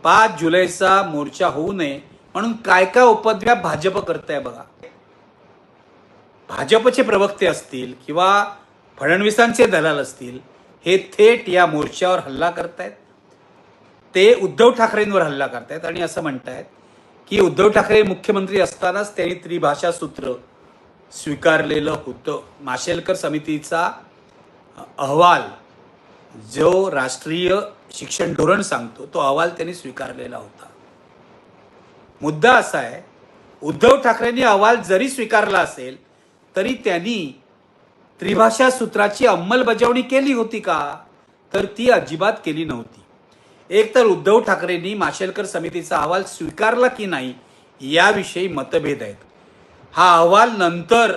5 जुलैचा मोर्चा होऊ नये म्हणून काय काय उपद्व्याप भाजप करताय बघा. भाजपचे प्रवक्ते असतील किंवा फडणवीसांचे दलाल असतील, हे थेट या मोर्चावर हल्ला करतायत. ते उद्धव ठाकरेंवर हल्ला करतायत आणि असं म्हणतायत की उद्धव ठाकरे मुख्यमंत्री असतानाच त्यांनी त्रिभाषा सूत्र स्वीकारलेलं होतं. माशेलकर समितीचा अहवाल जो राष्ट्रीय शिक्षण धोरण सांगतो तो अहवाल त्यांनी स्वीकारलेला होता. मुद्दा असा आहे, उद्धव ठाकरेंनी अहवाल जरी स्वीकारला असेल तरी त्यांनी त्रिभाषा सूत्राची अंमलबजावणी केली होती का? तर ती अजिबात केली नव्हती. एक तर उद्धव ठाकरेंनी माशेलकर समितीचा अहवाल स्वीकारला की नाही याविषयी मतभेद आहेत. हा अहवाल नंतर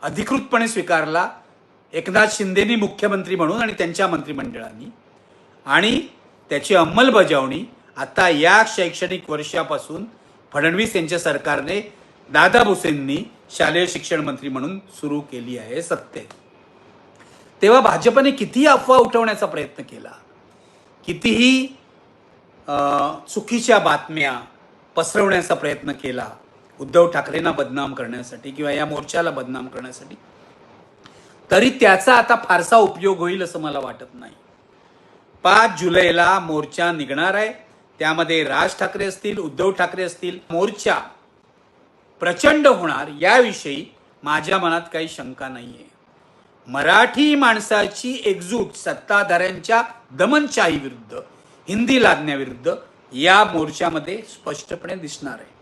अधिकृतपणे स्वीकारला एकनाथ शिंदेनी मुख्यमंत्री म्हणून आणि त्यांच्या मंत्रिमंडळाने, आणि त्याची अंमलबजावणी आता या शैक्षणिक वर्षापासून फडणवीस यांच्या सरकारने दादा भुसेंनी शालेय शिक्षण मंत्री म्हणून सुरू केली आहे. सत्य. तेव्हा भाजपने कितीही अफवा उठवण्याचा प्रयत्न केला, कितीही चुकीच्या बातम्या पसरवण्याचा प्रयत्न केला उद्धव ठाकरेंना बदनाम करण्यासाठी किंवा या मोर्चाला बदनाम करण्यासाठी, तरी त्याचा आता फारसा उपयोग होईल असं मला वाटत नाही. 5 जुलैला मोर्चा निघणार आहे. त्यामध्ये राज ठाकरे असतील, उद्धव ठाकरे असतील. मोर्चा प्रचंड होणार याविषयी माझ्या मनात काही शंका नाहीये. मराठी माणसाची एकजूट सत्ताधाऱ्यांच्या दमनशाही विरुद्ध, हिंदी लादण्याविरुद्ध या मोर्चामध्ये स्पष्टपणे दिसणार आहे.